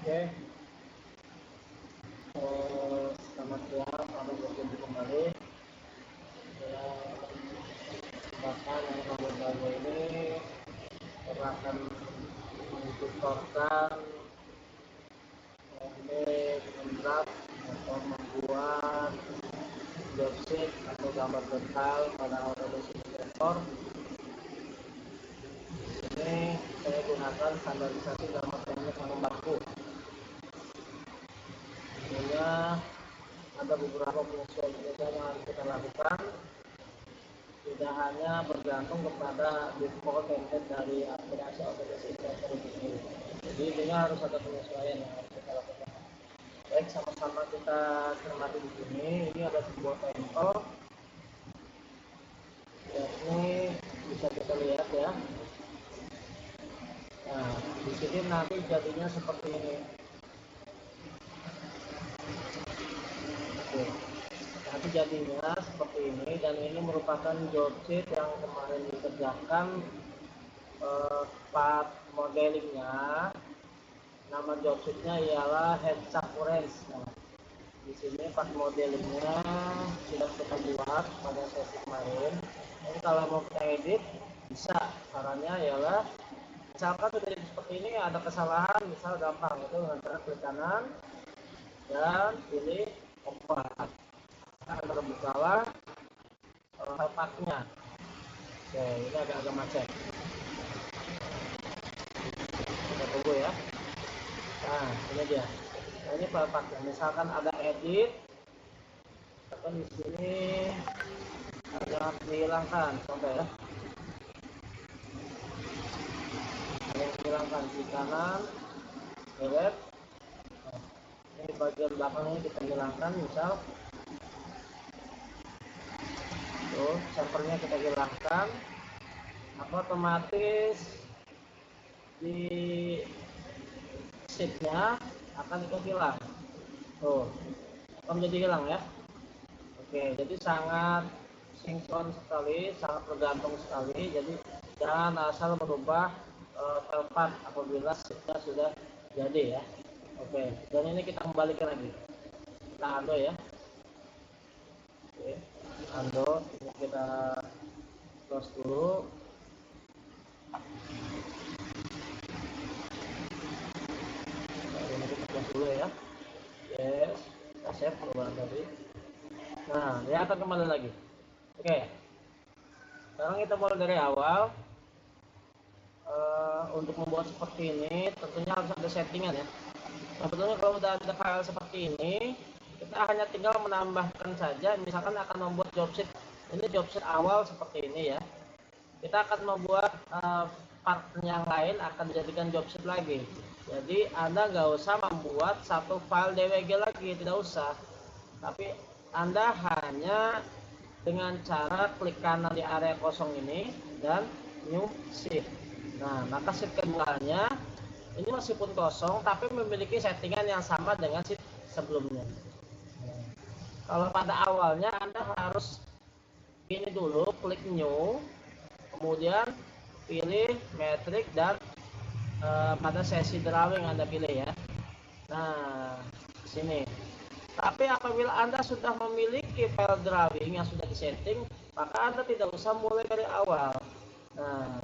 Oke, selamat siang, selamat berjumpa kembali. Bahkan yang nomor baru ini akan mengukurkan teknik membuat atau membuat dropsheet atau gambar detail pada automation vektor. Ini saya gunakan standarisasi gambar teknik yang baku. Tentunya ada beberapa penyesuaian yang harus kita lakukan, tidak hanya bergantung kepada default template dari aplikasi automation vektor ini. Jadi ini harus ada penyesuaian yang harus kita lakukan. Baik, sama-sama kita cermati di sini. Ini ada sebuah template. Ini bisa kita lihat ya. Nah, di sini nanti jadinya seperti ini. Oke. Nanti jadinya seperti ini, dan ini merupakan dropsheet yang kemarin dikerjakan. Part modelingnya, nama dropsheetnya ialah headshot range. Nah, di sini part modelingnya sudah kita buat pada sesi kemarin. Ini kalau mau kita edit bisa, caranya ialah misalkan sudah jadi seperti ini, ada kesalahan, misal gampang itu dengan cara klik kanan dan pilih opat. Kita akan membukalah partnya. Oke, ini agak macet. Kita tunggu ya. Nah, ini dia. Nah, ini partnya. Misalkan ada edit, atau di sini ada dihilangkan, contoh ya. Yang dihilangkan di kanan, delete. Ini bagian belakangnya kita hilangkan, misal tuh sampelnya kita hilangkan, maka otomatis di sheetnya akan ikut hilang. Tuh, akan menjadi hilang ya. Oke, jadi sangat sinkron sekali, sangat tergantung sekali. Jadi jangan asal merubah tempat apabila sheetnya sudah jadi ya. Oke, dan ini kita kembalikan lagi. Kita undo ya. Oke, undo. Ini kita close dulu. Ini kita close dulu ya. Yes, kita save perubahan tadi. Nah, dia akan kembali lagi. Oke, sekarang kita mulai dari awal. Untuk membuat seperti ini tentunya harus ada settingan ya. Sebetulnya kalau sudah ada file seperti ini, kita hanya tinggal menambahkan saja. Misalkan akan membuat dropsheet, ini dropsheet awal seperti ini ya. Kita akan membuat part yang lain, akan dijadikan dropsheet lagi. Jadi Anda nggak usah membuat satu file DWG lagi, tidak usah. Tapi Anda hanya dengan cara klik kanan di area kosong ini dan new sheet. Nah, maka sheet keduanya ini meskipun kosong tapi memiliki settingan yang sama dengan sheet sebelumnya. Kalau pada awalnya Anda harus ini dulu, klik new, kemudian pilih metrik dan pada sesi drawing Anda pilih ya. Nah, di sini. Tapi apabila Anda sudah memiliki file drawing yang sudah disetting, maka Anda tidak usah mulai dari awal. Nah,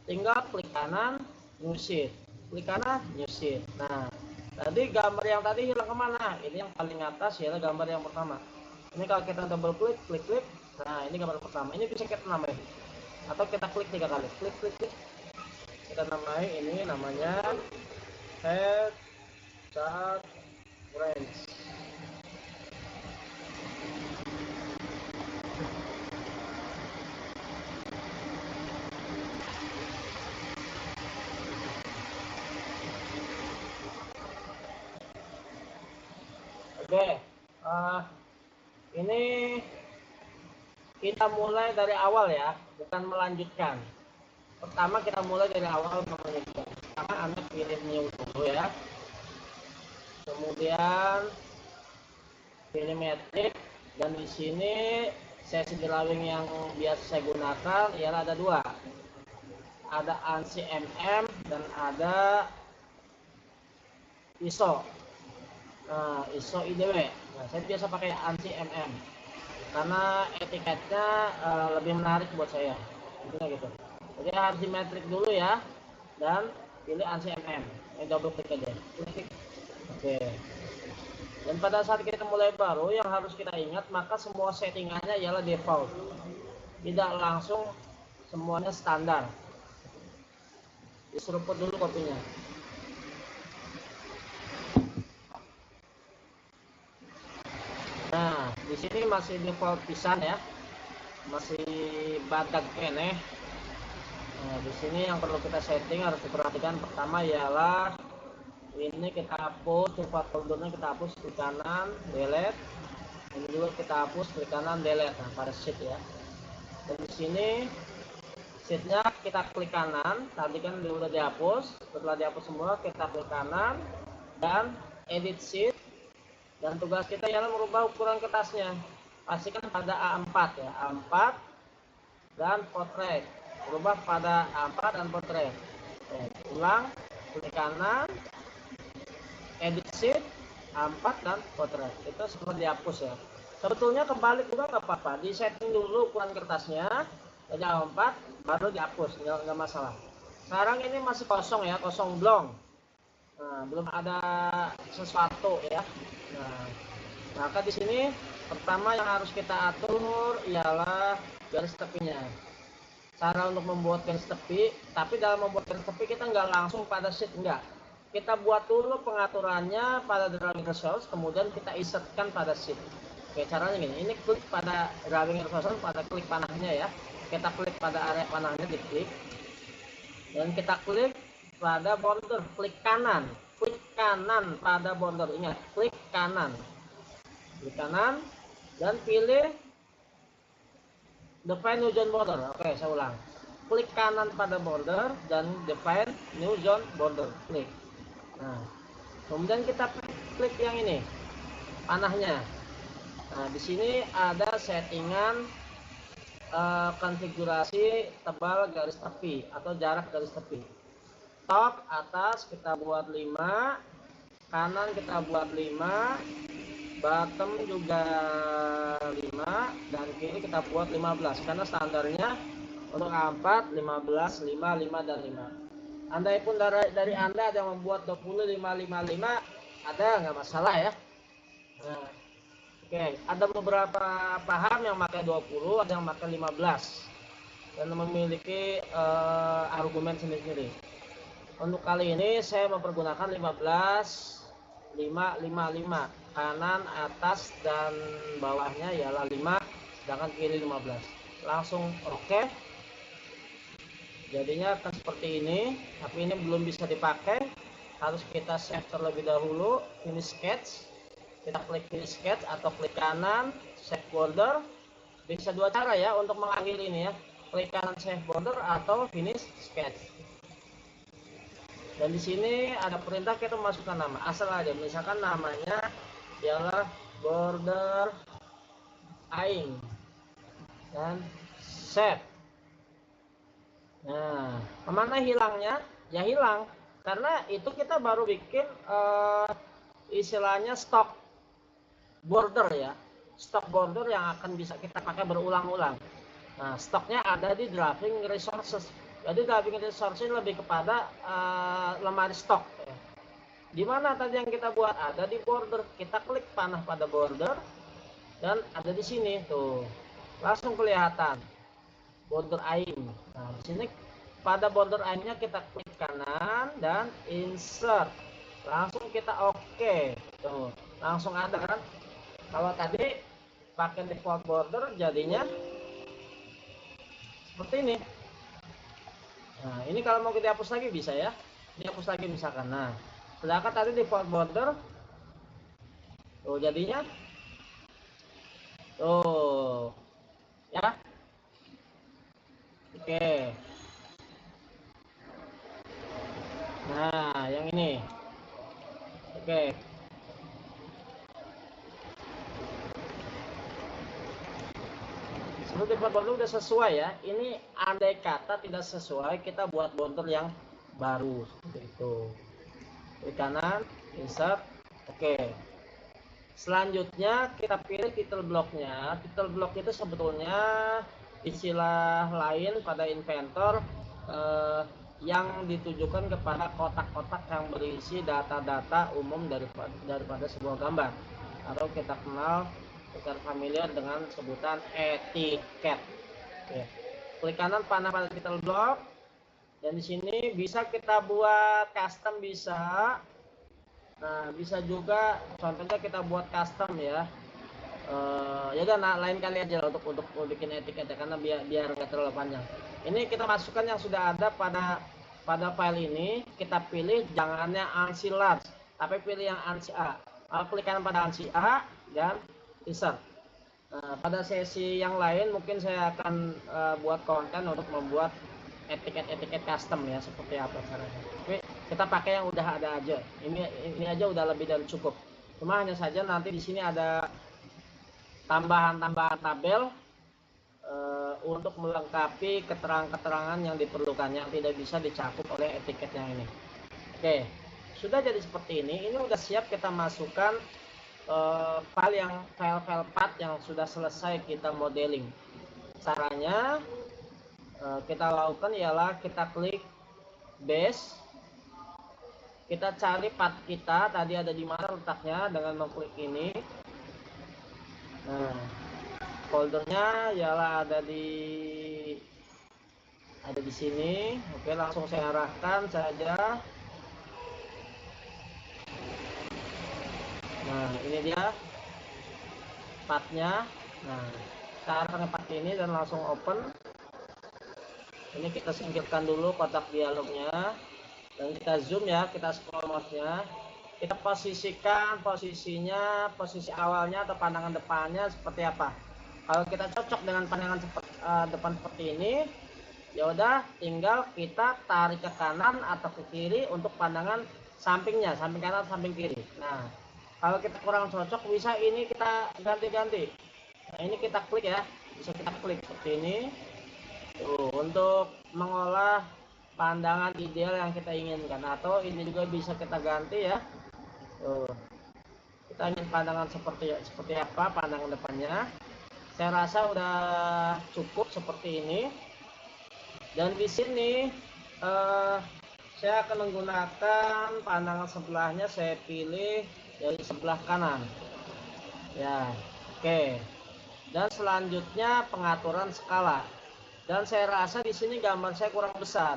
tinggal klik kanan, new sheet, klik kanan, new sheet. Nah, tadi gambar yang tadi hilang kemana? Ini yang paling atas ialah gambar yang pertama. Ini kalau kita double klik, klik, nah ini gambar pertama. Ini bisa kita namain, atau kita klik 3 kali, klik. Kita namai, ini namanya headshot range. Oke, ini kita mulai dari awal ya, bukan melanjutkan. Pertama kita mulai dari awal melanjutkan. Pertama Anda pilih new dulu ya, kemudian pilih metrik, dan di sini sesi drawing yang biasa saya gunakan ialah ada dua, ada ANSI MM dan ada ISO. Nah, ISO IDW. Nah, saya biasa pakai ANSI MM karena etiketnya lebih menarik buat saya. Intinya gitu. Jadi harus di metrik dulu ya, dan pilih ANSI MM. Ini double klik aja. Klik. Oke. Dan pada saat kita mulai baru, yang harus kita ingat, maka semua settingannya ialah default, tidak langsung semuanya standar. Diseruput dulu kopinya. Nah, di sini masih default pisan ya, masih badak kene. Nah, di sini yang perlu kita setting harus diperhatikan, pertama ialah ini kita hapus, default foldernya kita hapus, klik kanan delete. Ini juga kita hapus, klik kanan delete. Nah, pada sheet ya. Dan di sini sheetnya kita klik kanan, tadi kan udah dihapus. Setelah dihapus semua, kita klik kanan dan edit sheet. Dan tugas kita ialah merubah ukuran kertasnya. Pastikan pada A4 ya, A4 dan portrait. Berubah pada A4 dan portrait. Ulang, klik kanan, edit sheet, A4 dan portrait. Itu semua dihapus ya. Sebetulnya kebalik juga nggak apa-apa. Di setting dulu ukuran kertasnya, jadi A4 baru dihapus, nggak masalah. Sekarang ini masih kosong ya, kosong blong. Nah, belum ada sesuatu ya. Nah, maka di sini pertama yang harus kita atur ialah garis tepinya. Cara untuk membuat garis tepi, tapi dalam membuat garis tepi kita nggak langsung pada sheet, enggak. Kita buat dulu pengaturannya pada drawing resource, kemudian kita insertkan pada sheet. Oke, caranya gini, ini klik pada drawing resource, pada klik panahnya ya. Kita klik pada area panahnya, diklik. Dan kita klik pada border, klik kanan pada border. Ingat, klik kanan dan pilih define new zone border. Oke, saya ulang, klik kanan pada border dan define new zone border, klik. Nah, kemudian kita klik yang ini panahnya. Nah, di sini ada settingan konfigurasi tebal garis tepi atau jarak garis tepi. Top atas kita buat 5, kanan kita buat 5, bottom juga 5, dan kiri kita buat 15 karena standarnya untuk A4 15, 5, 5 dan 5. Andai pun dari Anda ada yang membuat 20, 5, 5, 5, ada nggak masalah ya. Nah, oke, ada beberapa paham yang pakai 20, ada yang pakai 15 dan memiliki argumen sendiri-sendiri. Untuk kali ini saya mempergunakan 15, 5, 5, 5. Kanan, atas, dan bawahnya ialah 5, sedangkan kiri 15. Langsung oke. Jadinya akan seperti ini, tapi ini belum bisa dipakai. Harus kita save terlebih dahulu, finish sketch. Kita klik finish sketch atau klik kanan, save border. Bisa dua cara ya untuk mengakhiri ini ya. Klik kanan save border atau finish sketch. Dan di sini ada perintah kita masukkan nama asal aja, misalkan namanya ialah border aing dan save. Nah, kemana hilangnya? Ya hilang karena itu kita baru bikin istilahnya stock border ya, stock border yang akan bisa kita pakai berulang-ulang. Nah, stoknya ada di drawing resources. Jadi drawing resource ini lebih kepada lemari stok ya. Dimana tadi yang kita buat ada di border, kita klik panah pada border dan ada di sini tuh langsung kelihatan border aing. Nah, di sini pada border aingnya kita klik kanan dan insert, langsung kita oke. Tuh langsung ada kan. Kalau tadi pakai default border jadinya seperti ini. Nah, ini kalau mau kita hapus lagi bisa ya. Dihapus lagi misalkan. Nah, sedangkan tadi default border tuh jadinya tuh ya. Oke. Nah, yang ini. Oke. Seperti border udah sesuai ya. Ini andai kata tidak sesuai, kita buat border yang baru seperti itu. klik kanan, insert. Oke. Selanjutnya kita pilih title blocknya. Title block itu sebetulnya istilah lain pada Inventor yang ditujukan kepada kotak-kotak yang berisi data-data umum daripada sebuah gambar, atau kita kenal secara familiar dengan sebutan etiket. Oke. Klik kanan panah pada title block, dan di sini bisa kita buat custom, bisa. Nah, bisa juga contohnya kita buat custom ya. Ya udah, nah, lain kali aja untuk bikin etiket ya, karena biar nggak terlalu panjang. Ini kita masukkan yang sudah ada pada file ini. Kita pilih jangannya ANSI large, tapi pilih yang ANSI A. Klik kanan pada ANSI A dan insert. Nah, pada sesi yang lain mungkin saya akan buat konten untuk membuat etiket custom ya, seperti apa caranya. Oke, kita pakai yang udah ada aja. Ini aja udah lebih dari cukup. Cuma hanya saja nanti di sini ada tambahan tabel untuk melengkapi keterangan-keterangan yang diperlukan, yang tidak bisa dicakup oleh etiket yang ini. Oke, sudah jadi seperti ini. Ini udah siap kita masukkan file path yang sudah selesai kita modeling. Caranya kita lakukan ialah kita klik base, kita cari path kita tadi ada di mana letaknya dengan mengklik ini. Nah, foldernya ialah ada di sini. Oke, langsung saya arahkan saja. Nah, ini dia pathnya. Nah, kita arahkan path ini dan langsung open. Ini kita singkirkan dulu kotak dialognya, dan kita zoom ya, kita scroll mouse-nya, kita posisikan posisi awalnya atau pandangan depannya seperti apa. Kalau kita cocok dengan pandangan depan seperti ini, ya udah tinggal kita tarik ke kanan atau ke kiri untuk pandangan sampingnya, samping kanan, samping kiri. Nah, kalau kita kurang cocok bisa ini kita ganti-ganti. Nah, ini kita klik ya, bisa kita klik seperti ini. Untuk mengolah pandangan ideal yang kita inginkan, atau ini juga bisa kita ganti ya. Kita ingin pandangan seperti apa pandangan depannya. Saya rasa udah cukup seperti ini. Dan di sini saya akan menggunakan pandangan sebelahnya, saya pilih dari sebelah kanan. Ya, oke. Dan selanjutnya pengaturan skala. Dan saya rasa di sini gambar saya kurang besar,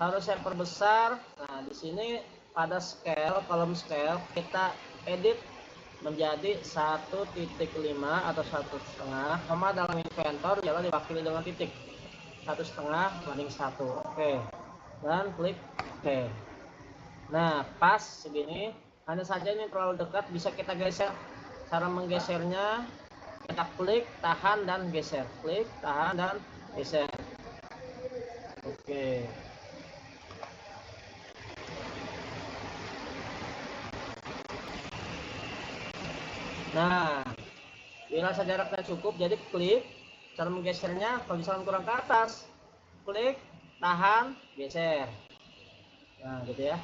harus saya perbesar. Nah, di sini pada scale, kolom scale kita edit menjadi 1.5 atau 1,5, koma dalam Inventor ialah diwakili dengan titik 1,5 banding 1. Oke, dan klik oke. Nah, pas segini. Hanya saja ini terlalu dekat, bisa kita geser. Cara menggesernya kita klik, tahan, dan geser. Klik, tahan, dan geser. Oke. Nah, bila jaraknya cukup, jadi klik. Cara menggesernya, kalau misalkan kurang ke atas, klik, tahan, geser. Nah, gitu ya.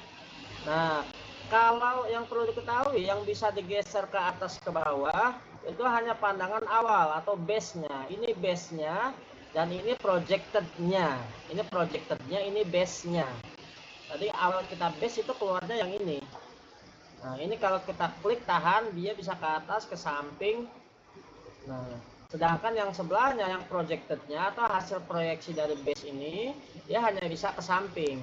Nah, kalau yang perlu diketahui, yang bisa digeser ke atas ke bawah itu hanya pandangan awal atau base-nya. Ini base-nya. Dan ini projected-nya. Ini projected-nya, ini base-nya. Tadi awal kita base itu keluarnya yang ini. Nah, ini kalau kita klik tahan, dia bisa ke atas, ke samping. Nah, sedangkan yang sebelahnya, yang projected-nya atau hasil proyeksi dari base ini, dia hanya bisa ke samping.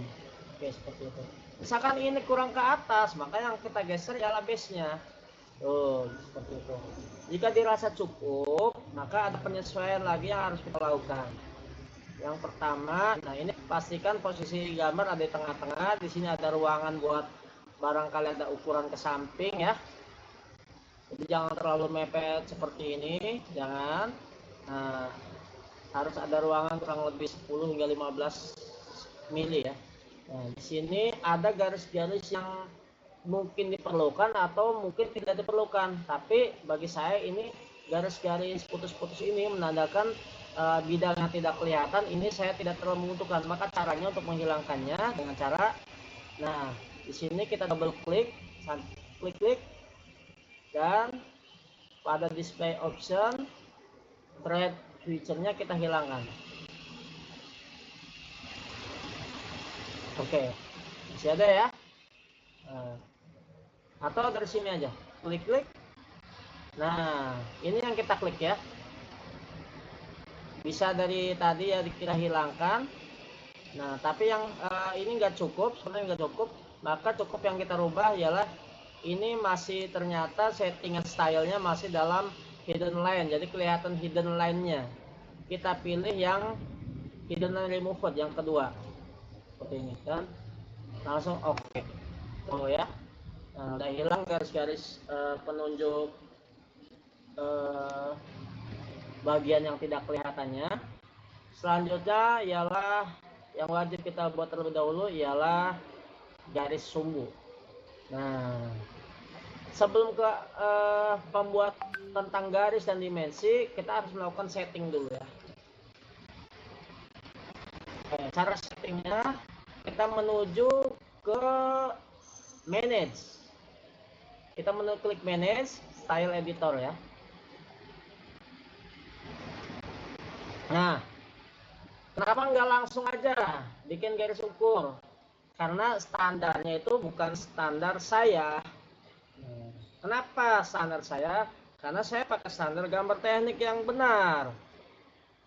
Oke, seperti itu. Misalkan ini kurang ke atas, maka yang kita geser ialah base-nya. Seperti itu. Jika dirasa cukup, maka ada penyesuaian lagi yang harus kita lakukan. Yang pertama, nah ini pastikan posisi gambar ada di tengah-tengah. Di sini ada ruangan buat barangkali ada ukuran ke samping ya. Jadi jangan terlalu mepet seperti ini, jangan. Nah, harus ada ruangan kurang lebih 10 hingga 15 mili ya. Nah, di sini ada garis-garis yang mungkin diperlukan atau mungkin tidak diperlukan, tapi bagi saya ini garis-garis putus-putus ini menandakan bidang yang tidak kelihatan, ini saya tidak terlalu menguntungkan. Maka caranya untuk menghilangkannya dengan cara, nah Di sini kita double klik, klik, dan pada display option thread feature-nya kita hilangkan. Oke, masih ada ya. Atau dari sini aja, klik. Nah, ini yang kita klik ya. Bisa dari tadi ya kita hilangkan. Nah, tapi yang ini nggak cukup, sebenarnya nggak cukup. Maka cukup yang kita rubah ialah ini masih ternyata settingan stylenya masih dalam hidden line, jadi kelihatan hidden line-nya. Kita pilih yang hidden line removed yang kedua, seperti ini kan, langsung oke. Oh ya, nah, udah hilang garis-garis penunjuk bagian yang tidak kelihatannya. Selanjutnya ialah yang wajib kita buat terlebih dahulu ialah garis sumbu. Nah, sebelum ke pembuat tentang garis dan dimensi, kita harus melakukan setting dulu ya. Cara settingnya, kita menuju ke manage. Kita klik manage, style editor ya. Nah, kenapa nggak langsung aja bikin garis ukur? Karena standarnya itu bukan standar saya. Kenapa standar saya? Karena saya pakai standar gambar teknik yang benar.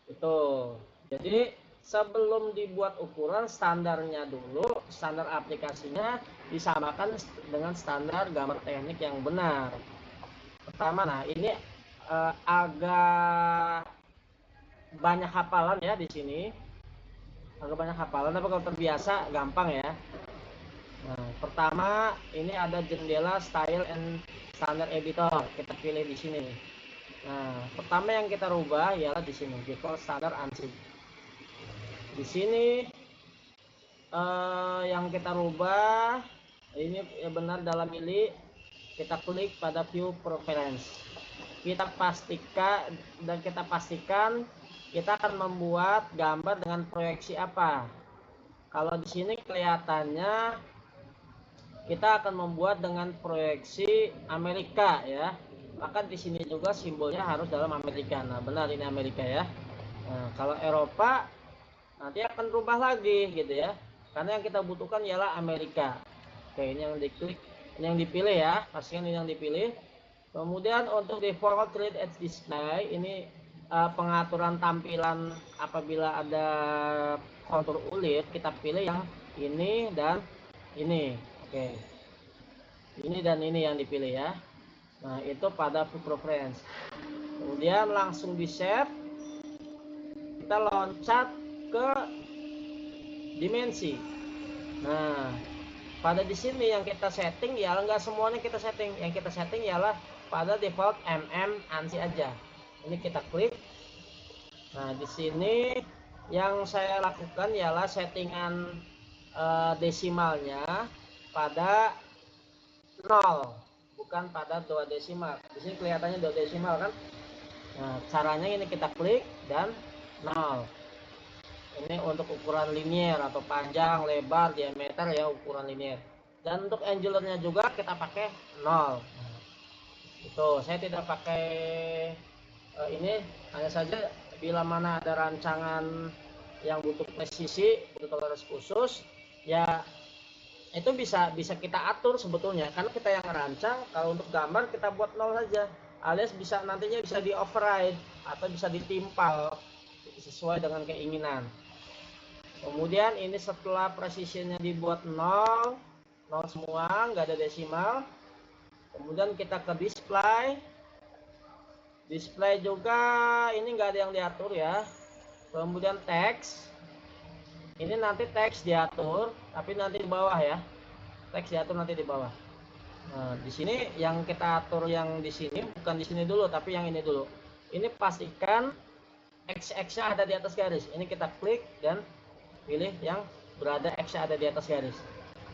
Itu. Jadi sebelum dibuat ukuran, standarnya dulu, standar aplikasinya disamakan dengan standar gambar teknik yang benar. Pertama, nah ini agak banyak hafalan ya di sini. Agak banyak hafalan, tapi kalau terbiasa gampang ya. Nah, pertama ini ada jendela style and standard editor, kita pilih di sini. Nah, pertama yang kita rubah ialah di sini default standard ANSI. Di sini yang kita rubah ini benar dalam ini, kita klik pada view preference. Kita pastikan kita akan membuat gambar dengan proyeksi apa. Kalau di sini kelihatannya kita akan membuat dengan proyeksi Amerika ya. Maka di sini juga simbolnya harus dalam Amerika. Nah, benar ini Amerika ya. Nah, kalau Eropa nanti akan berubah lagi gitu ya. Karena yang kita butuhkan ialah Amerika. Oke, ini yang diklik, ini yang dipilih ya. Pastikan ini yang dipilih. Kemudian untuk default treat edge display ini pengaturan tampilan apabila ada kontur ulit, kita pilih yang ini dan ini. Oke, ini dan ini yang dipilih ya. Nah, itu pada view preference. Kemudian langsung di save, kita loncat ke dimensi. Nah, pada di sini yang kita setting ya, enggak semuanya kita setting. Yang kita setting ialah pada default ANSI aja. Ini kita klik. Nah, di sini yang saya lakukan ialah settingan desimalnya pada 0, bukan pada 2 desimal. Di sini kelihatannya 2 desimal kan. Nah, caranya ini kita klik dan 0. Ini untuk ukuran linear atau panjang, lebar, diameter ya, ukuran linear. Dan untuk angularnya juga kita pakai 0. Itu saya tidak pakai ini, hanya saja bila mana ada rancangan yang butuh presisi, butuh toleransi khusus, ya itu bisa kita atur sebetulnya, karena kita yang rancang. Kalau untuk gambar kita buat 0 saja, alias bisa nantinya bisa di override atau bisa ditimpal sesuai dengan keinginan. Kemudian ini setelah presisinya dibuat 0 semua, nggak ada desimal. Kemudian kita ke display juga ini nggak ada yang diatur ya. Kemudian teks, ini nanti teks diatur, tapi nanti di bawah ya. Teks diatur nanti di bawah. Nah, di sini yang kita atur yang di sini, bukan di sini dulu, tapi yang ini dulu. Ini pastikan X-nya ada di atas garis. Ini kita klik dan pilih yang berada X-nya ada di atas garis.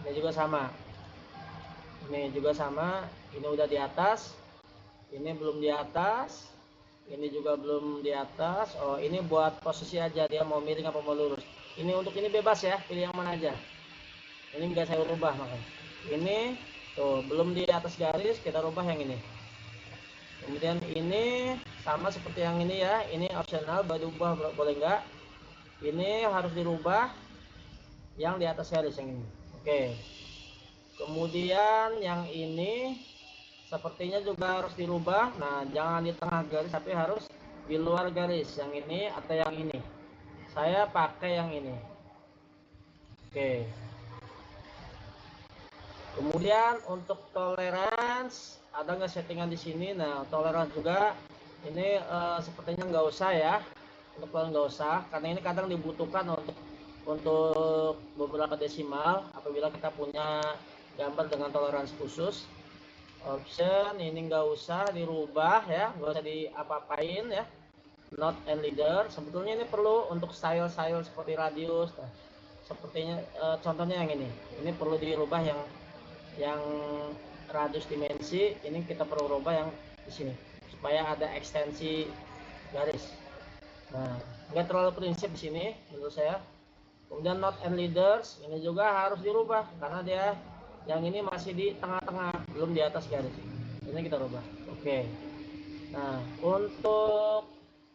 Ini juga sama. Ini juga sama. Ini udah di atas. Ini belum di atas. Ini juga belum di atas. Oh, ini buat posisi aja, dia mau miring apa mau lurus. Ini untuk ini bebas ya, pilih yang mana aja. Ini enggak saya rubah makanya. Ini tuh belum di atas garis, kita rubah yang ini. Kemudian ini sama seperti yang ini ya, ini optional, boleh diubah boleh enggak. Ini harus dirubah yang di atas garis yang ini. Oke. Kemudian yang ini sepertinya juga harus dirubah. Nah, jangan di tengah garis tapi harus di luar garis, yang ini atau yang ini. Saya pakai yang ini. Oke. Kemudian untuk tolerance ada nggak settingan di sini? Nah, tolerance juga ini sepertinya nggak usah ya. Untuk nggak usah, karena ini kadang dibutuhkan untuk beberapa desimal apabila kita punya gambar dengan toleransi khusus. Option ini nggak usah dirubah ya, nggak usah diapa-apain ya. Not and leader sebetulnya ini perlu untuk style seperti radius. Nah, sepertinya contohnya yang ini perlu dirubah yang radius dimensi, ini kita perlu rubah yang di sini supaya ada ekstensi garis. Nah, nggak terlalu prinsip di sini menurut saya. Kemudian not and leaders ini juga harus dirubah karena dia yang ini masih di tengah-tengah, belum di atas garis. Ini kita rubah. Oke. Nah, untuk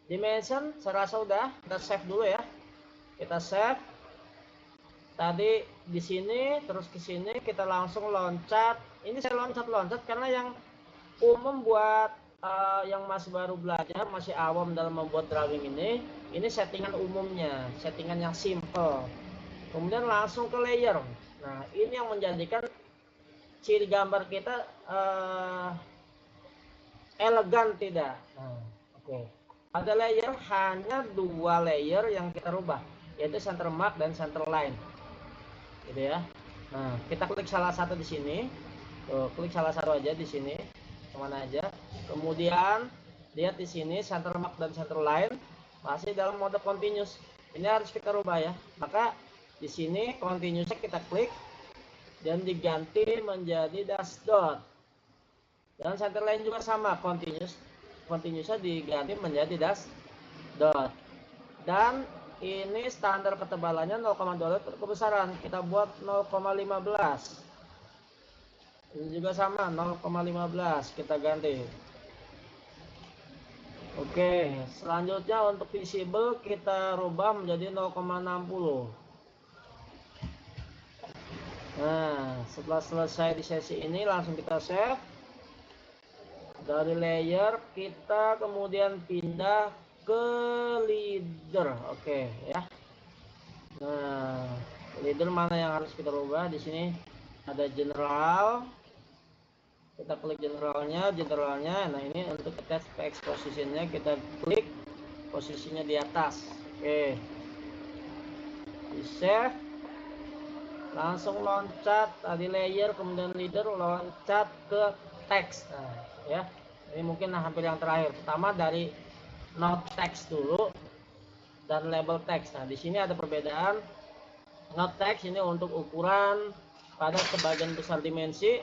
dimension saya rasa udah, kita save dulu ya. Kita save. Tadi di sini terus ke sini kita langsung loncat. Ini saya loncat karena yang umum buat yang masih baru belajar, masih awam dalam membuat drawing ini settingan umumnya, settingan yang simple. Kemudian langsung ke layer. Nah, ini yang menjadikan ciri gambar kita elegan tidak. Nah, oke. Pada layer hanya 2 layer yang kita rubah, yaitu center mark dan center line. Gitu ya. Nah, kita klik salah satu di sini. Tuh, klik salah satu aja di sini. Kemana aja. Kemudian lihat di sini center mark dan center line masih dalam mode continuous. Ini harus kita rubah ya. Maka di sini continuousnya kita klik dan diganti menjadi dash dot. Dan center line juga sama, continuousnya diganti menjadi dash dot. Dan ini standar ketebalannya 0,2 kebesaran, kita buat 0,15. Ini juga sama 0,15 kita ganti. Oke, selanjutnya untuk visible kita rubah menjadi 0,60. Nah, setelah selesai di sesi ini langsung kita save. Dari layer kita kemudian pindah ke leader. Oke ya. Nah, leader mana yang harus kita rubah? Di sini ada general. Kita klik generalnya. Nah, ini untuk attach px positionnya kita klik posisinya di atas. Oke. Di save. Langsung loncat tadi layer kemudian leader, loncat ke text. Nah, ya. Ini mungkin hampir yang terakhir. Pertama dari note text dulu dan label text. Nah, di sini ada perbedaan. Note text ini untuk ukuran pada sebagian besar dimensi,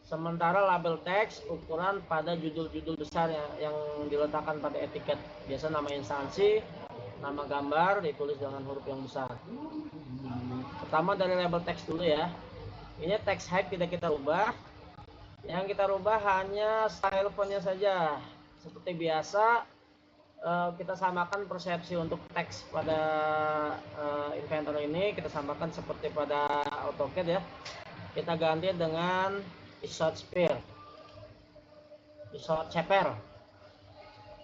sementara label text ukuran pada judul-judul besar yang diletakkan pada etiket. Biasa nama instansi, nama gambar ditulis dengan huruf yang besar. Pertama dari label text dulu ya. Ini text height tidak kita rubah. Yang kita rubah hanya style fontnya saja. Seperti biasa kita samakan persepsi untuk teks pada Inventor ini, kita samakan seperti pada AutoCAD ya. Kita ganti dengan Isosphere, Isocheper.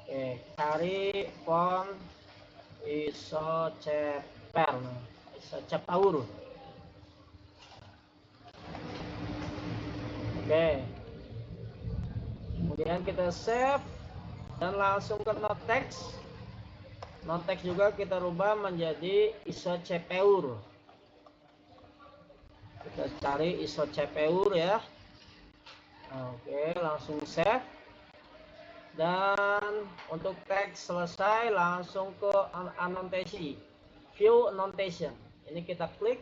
Oke, cari font Isocheper, Isochepaur. Oke. Kemudian kita save dan langsung ke note text. Note text juga kita rubah menjadi Isochepeur. Kita cari Isochepeur ya. Oke, langsung save. Dan untuk teks selesai, langsung ke annotation, view annotation. Ini kita klik.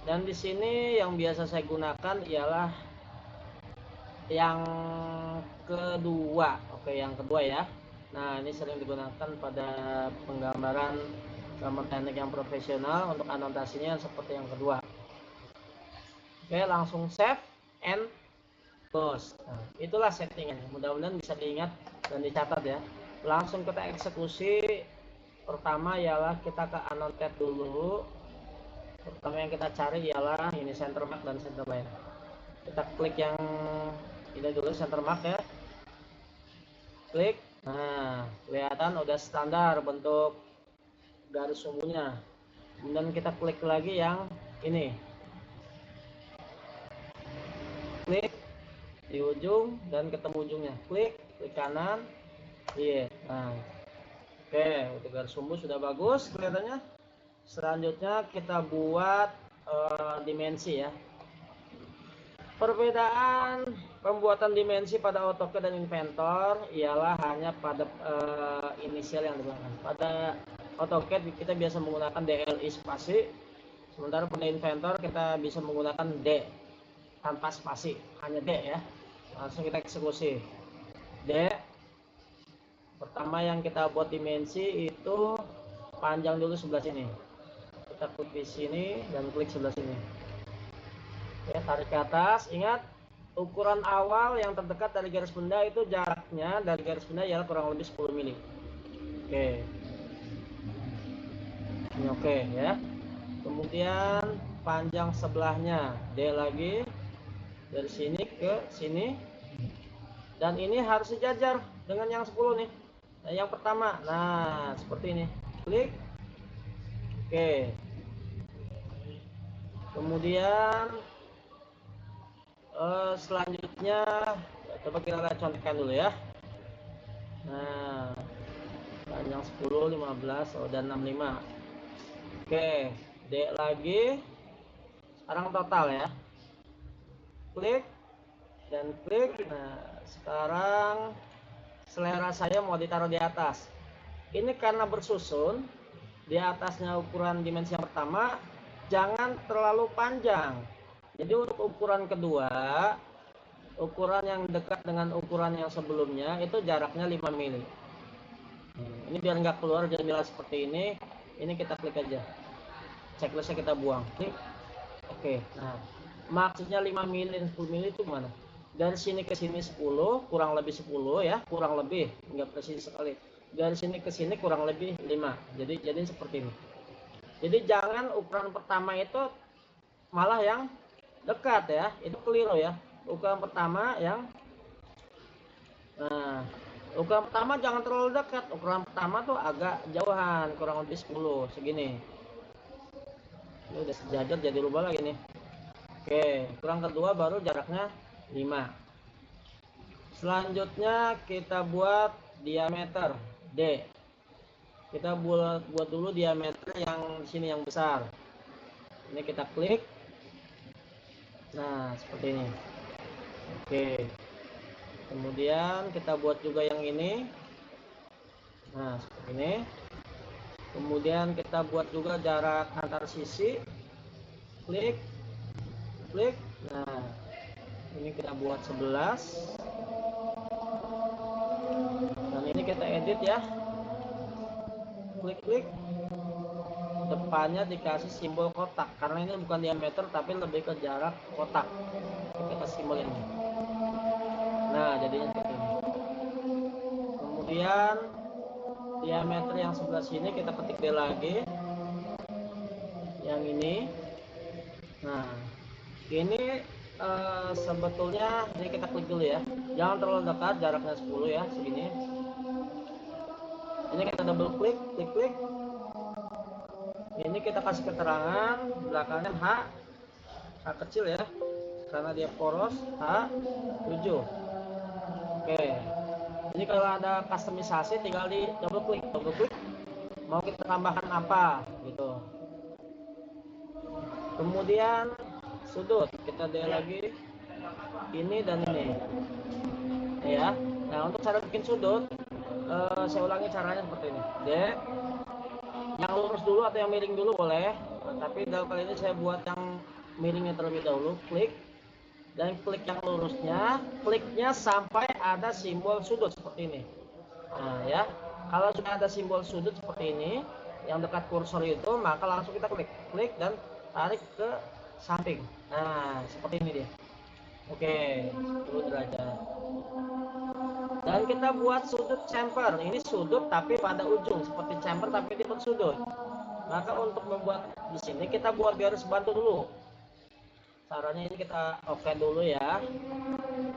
Dan di sini yang biasa saya gunakan ialah yang kedua. Oke, yang kedua ya. Nah, ini sering digunakan pada penggambaran gambar teknik yang profesional. Untuk anotasinya seperti yang kedua. Oke, langsung save and close. Nah, itulah settingannya. Mudah-mudahan bisa diingat dan dicatat ya. Langsung kita eksekusi. Pertama ialah kita ke annotate dulu. Pertama yang kita cari ialah ini center mark dan center line. Kita klik yang ini dulu, center mark ya. Klik. Nah, kelihatan udah standar bentuk garis sumbunya. Kemudian kita klik lagi yang ini. Klik di ujung dan ketemu ujungnya. Klik kanan. Iya. Nah, oke, untuk garis sumbu sudah bagus kelihatannya. Selanjutnya kita buat dimensi ya. Perbedaan pembuatan dimensi pada AutoCAD dan Inventor ialah hanya pada inisial yang digunakan. Pada AutoCAD kita biasa menggunakan DLI spasi, sementara pada Inventor kita bisa menggunakan D tanpa spasi, hanya D ya. Langsung kita eksekusi. D. Pertama yang kita buat dimensi itu panjang dulu sebelah sini. Kita klik di sini dan klik sebelah sini. Ya, tarik ke atas. Ingat, ukuran awal yang terdekat dari garis benda itu jaraknya dari garis benda ialah kurang lebih 10 mili. Oke. Ini oke ya. Kemudian panjang sebelahnya D lagi dari sini ke sini. Dan ini harus sejajar dengan yang 10 nih. Nah, yang pertama. Nah, seperti ini. Klik. Oke. Kemudian selanjutnya coba kita contohkan dulu ya. Nah, panjang 10, 15, dan 65. Oke, D lagi. Sekarang total ya. Klik dan klik. Nah, sekarang selera saya mau ditaruh di atas. Ini karena bersusun, di atasnya ukuran dimensi yang pertama jangan terlalu panjang. Jadi untuk ukuran kedua, ukuran yang dekat dengan ukuran yang sebelumnya itu jaraknya 5 mili. Ini biar nggak keluar jendela seperti ini kita klik aja. Checklistnya kita buang. Klik. Oke. Nah, maksudnya 5 mili dan 10 mili itu mana? Dari sini ke sini 10, kurang lebih 10 ya, kurang lebih, nggak persis sekali. Dari sini ke sini kurang lebih 5. Jadi seperti ini. Jadi jangan ukuran pertama itu malah yang dekat ya, itu keliru ya. Ukuran pertama yang ukuran pertama jangan terlalu dekat. Ukuran pertama tuh agak jauhan, kurang lebih 10 segini. Ini udah sejajar jadi rubah lagi nih. Oke, ukuran kedua baru jaraknya 5. Selanjutnya kita buat diameter D. Kita buat dulu diameter yang sini yang besar. Ini kita klik. Nah, seperti ini. Oke. Kemudian kita buat juga yang ini. Nah, seperti ini. Kemudian kita buat juga jarak antar sisi. Klik. Klik. Nah, ini kita buat 11. Dan ini kita edit ya. Klik-klik. Depannya dikasih simbol kotak karena ini bukan diameter tapi lebih ke jarak kotak. Kita simbol ini. Nah, jadinya seperti ini. Kemudian diameter yang sebelah sini kita ketik D lagi. Yang ini. Nah, ini sebetulnya ini kita klik dulu ya. Jangan terlalu dekat, jaraknya 10 ya, segini. Ini kita double klik, klik. Ini kita kasih keterangan belakangnya H kecil ya, karena dia poros H7. Oke. Ini kalau ada customisasi tinggal di double klik. Mau kita tambahkan apa gitu. Kemudian sudut kita D lagi, ini dan ini ya. Nah, untuk cara bikin sudut saya ulangi caranya seperti ini. D, yang lurus dulu atau yang miring dulu boleh, tapi dalam kali ini saya buat yang miringnya terlebih dahulu. Klik dan klik yang lurusnya, kliknya sampai ada simbol sudut seperti ini. Nah ya, kalau sudah ada simbol sudut seperti ini yang dekat kursor itu, maka langsung kita klik dan tarik ke samping. Nah, seperti ini dia. Oke, 10 derajat. Dan kita buat sudut chamfer. Ini sudut tapi pada ujung, seperti chamfer tapi dia bersudut. Maka untuk membuat di sini kita buat garis bantu dulu. Caranya ini kita oke dulu ya.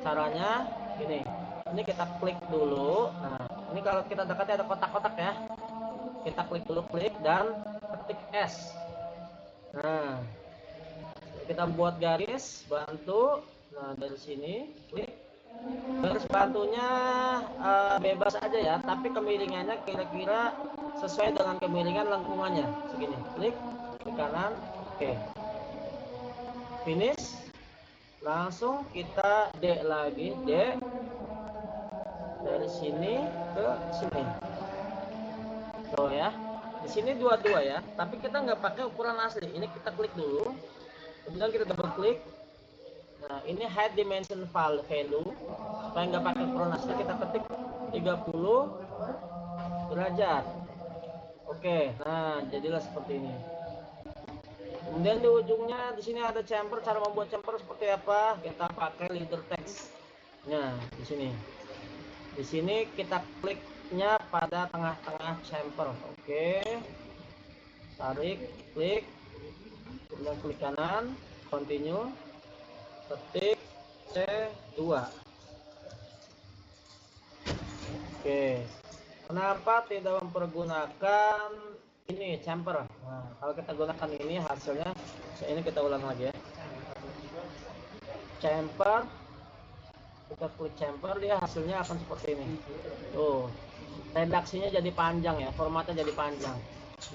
Caranya ini. Ini kita klik dulu. Nah, ini kalau kita dekatnya ada kotak-kotak ya. Kita klik dulu, klik dan ketik S. Nah, kita buat garis bantu. Nah, dari sini klik. Garis bantunya bebas aja ya, tapi kemiringannya kira-kira sesuai dengan kemiringan lengkungannya. Segini, klik kanan, oke. Finish. Langsung kita D lagi, D dari sini ke sini. Tuh ya. Di sini dua-dua ya, tapi kita nggak pakai ukuran asli. Ini kita klik dulu, kemudian kita double klik. Nah, ini height dimension value. Supaya nggak pakai ukuran asli, kita ketik 30 derajat. Oke, nah jadilah seperti ini. Kemudian di ujungnya di sini ada chamfer. Cara membuat chamfer seperti apa? Kita pakai leader text. Nah, di sini. Di sini kita kliknya pada tengah-tengah chamfer. Oke. Tarik, klik. Kemudian klik kanan, continue. Ketik C2. Oke. Kenapa tidak mempergunakan ini chamfer? Nah, kalau kita gunakan ini hasilnya, ini kita ulang lagi ya. Chamfer, kita klik chamfer, dia hasilnya akan seperti ini. Tuh, redaksinya jadi panjang ya, formatnya jadi panjang.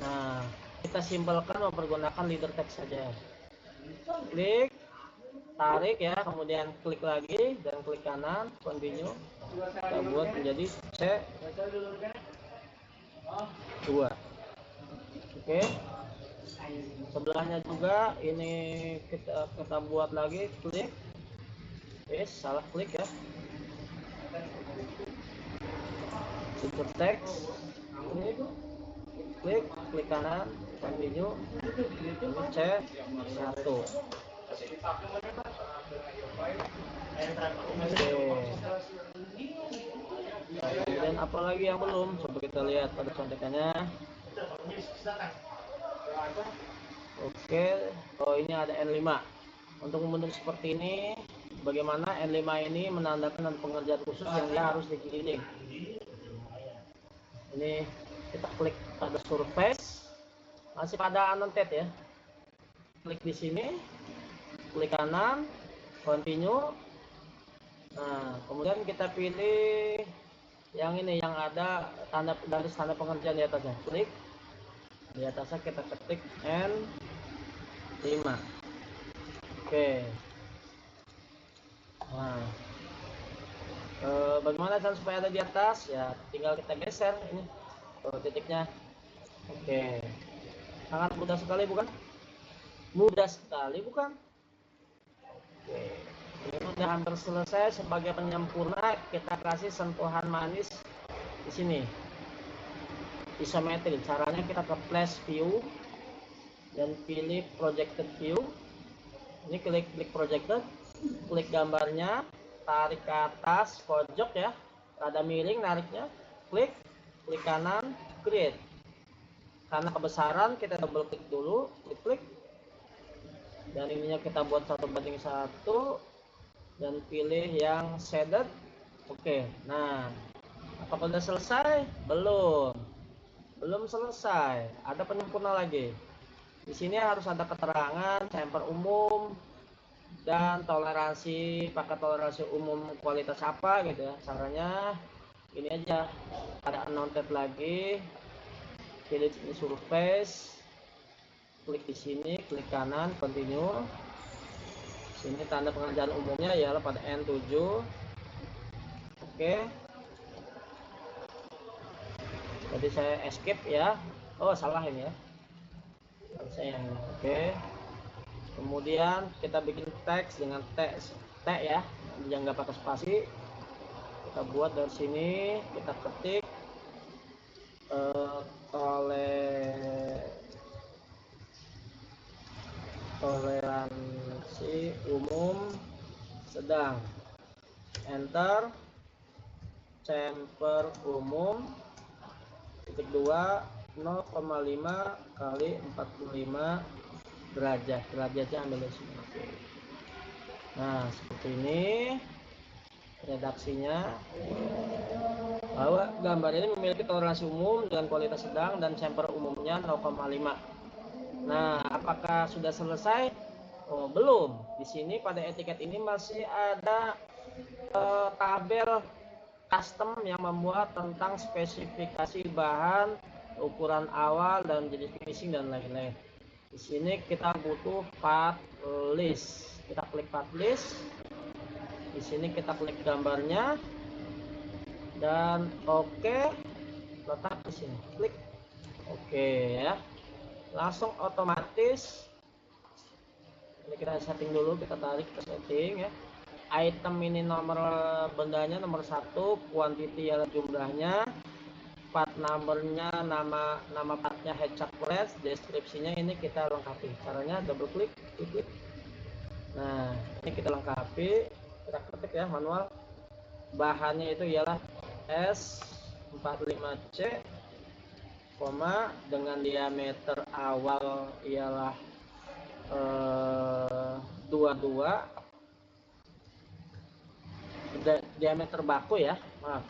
Nah, kita simpelkan mempergunakan leader text saja. Klik, tarik ya, kemudian klik lagi dan klik kanan, continue. Kita buat menjadi C2. Oke. Sebelahnya juga ini kita buat lagi, klik. Salah klik ya. Super text. Klik kanan, continue. C1. Dan apalagi yang belum, coba kita lihat pada contekannya. Oke, oh ini ada N5. Untuk membentuk seperti ini, bagaimana N5 ini menandakan pengerjaan khusus yang dia harus dikeliling. Ini kita klik pada surface, masih pada annotate ya. Klik di sini, klik kanan, continue. Nah, kemudian kita pilih yang ini, yang ada tanda garis tanda pengerjaan di atasnya. Klik di atasnya, kita ketik N5. Oke. Nah, bagaimana cara supaya ada di atas? Ya, tinggal kita geser ini titiknya. Oke. Sangat mudah sekali bukan? Mudah sekali bukan? Oke. Ini udah hampir selesai. Sebagai penyempurna, kita kasih sentuhan manis di sini. Isometri. Caranya kita ke flash view dan pilih projected view. Ini klik projected, klik gambarnya, tarik ke atas pojok ya, ada miring nariknya, klik kanan, create. Karena kebesaran kita double klik dulu, klik, dan ininya kita buat 1:1 dan pilih yang shaded. Oke, nah apakah sudah selesai? Belum selesai, ada penyempurna lagi. Di sini harus ada keterangan chamfer umum dan toleransi, pakai toleransi umum kualitas apa gitu ya. Caranya ini aja, ada annotate lagi, pilih ini surface, klik di sini, klik kanan, continue. Sini tanda pengerjaan umumnya ialah pada N7. Oke. Jadi saya escape ya. Oh, salah ini ya. Saya yang oke. Kemudian kita bikin teks dengan T ya, yang nggak pakai spasi. Kita buat dari sini, kita ketik toleransi umum sedang, enter, chamfer umum titik 2 0,5 kali 45 derajat, derajatnya ambil dari sini. Oke. Nah seperti ini redaksinya, bahwa gambar ini memiliki toleransi umum dengan kualitas sedang dan chamfer umumnya 0,5. Nah apakah sudah selesai? Oh belum. Di sini pada etiket ini masih ada tabel custom yang membuat tentang spesifikasi bahan, ukuran awal dan jenis finishing dan lain-lain. Di sini kita butuh part list. Kita klik part list. Di sini kita klik gambarnya dan oke, letak di sini. Klik oke ya. Langsung otomatis. Ini kita setting dulu, kita tarik ke setting ya. Item ini nomor bendanya nomor 1, quantity adalah jumlahnya, part numbernya, nama partnya headchuck press, deskripsinya ini kita lengkapi. Caranya double klik, klik. Nah ini kita lengkapi, kita ketik ya manual. Bahannya itu ialah S45C, dengan diameter awal ialah 22, diameter baku ya, maaf,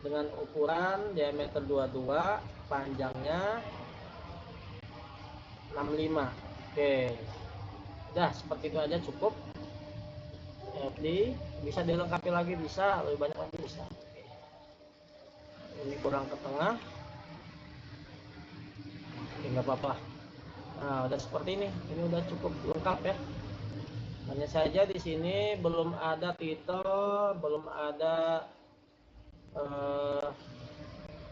dengan ukuran diameter 22, panjangnya 65. Oke, udah seperti itu aja cukup. Jadi bisa dilengkapi lagi, bisa lebih banyak lagi bisa. Ini kurang ke tengah, nggak apa-apa. Nah udah seperti ini udah cukup lengkap ya. Hanya saja di sini belum ada title, belum ada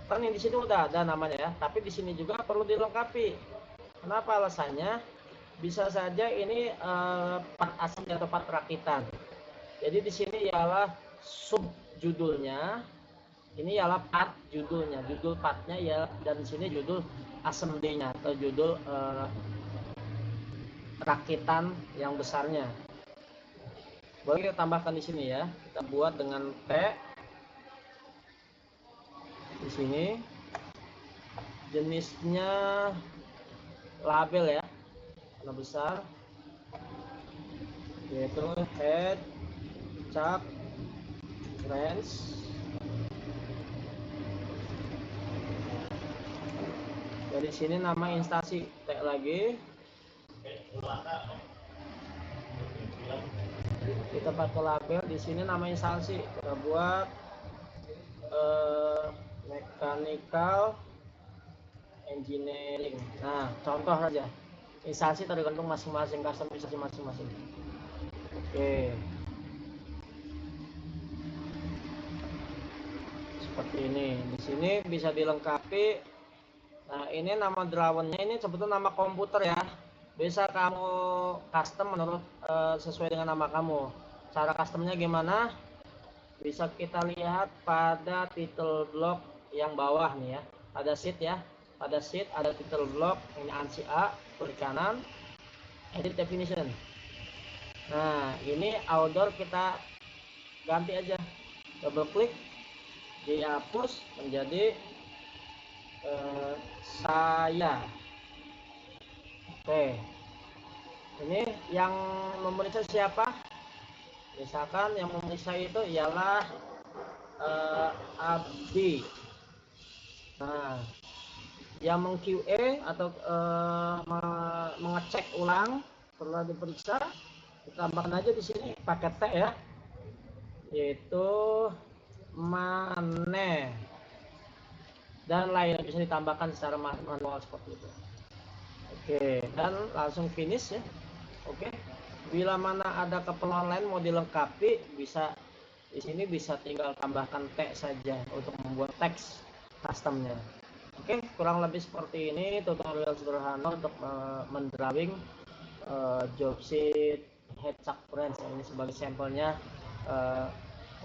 kan yang di sini udah ada namanya ya, tapi di sini juga perlu dilengkapi. Kenapa alasannya? Bisa saja ini part asli atau part rakitan. Jadi di sini ialah sub judulnya, ini ialah part judulnya, judul partnya ya, dan di sini judul assembly-nya atau judul rakitan yang besarnya. Boleh kita tambahkan di sini ya. Kita buat dengan T di sini. Jenisnya label ya, warna besar, yaitu head chuck wrench. Dari sini nama instansi T lagi. Kita pakai label di sini nama instansi. Kita buat mechanical engineering. Nah, contoh saja. Instansi tergantung masing-masing, customisasi masing-masing. Oke. Seperti ini. Di sini bisa dilengkapi. Nah, ini nama drawernya ini sebetulnya nama komputer ya. Bisa kamu custom menurut sesuai dengan nama kamu. Cara customnya gimana? Bisa kita lihat pada title block yang bawah nih ya. Ada sheet ya. Pada sheet ada title block, ini ANSI A, klik kanan, edit definition. Nah, ini outdoor kita ganti aja. Double klik, dihapus menjadi saya. Oke. Ini yang memeriksa siapa? Misalkan yang memeriksa itu ialah Abdi. Nah, yang meng-QA atau mengecek ulang setelah diperiksa, ditambahkan aja di sini pakai T ya, yaitu Mane dan lain bisa ditambahkan secara manual seperti itu. Oke, dan langsung finish ya. Oke, bila mana ada keperluan lain mau dilengkapi, bisa di sini bisa tinggal tambahkan T saja untuk membuat teks customnya. Oke, kurang lebih seperti ini tutorial sederhana untuk mendrawing job sheet headchuck wrench. Ini sebagai sampelnya.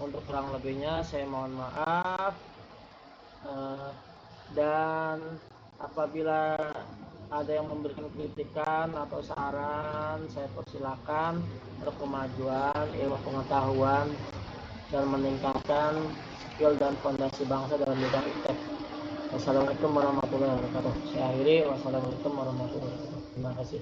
Untuk kurang lebihnya saya mohon maaf. Dan apabila ada yang memberikan kritikan atau saran, saya persilakan untuk kemajuan ilmu pengetahuan dan meningkatkan skill dan fondasi bangsa dalam bidang iptek. Wassalamualaikum warahmatullahi wabarakatuh. Saya akhiri. Wassalamualaikum warahmatullahi wabarakatuh. Terima kasih.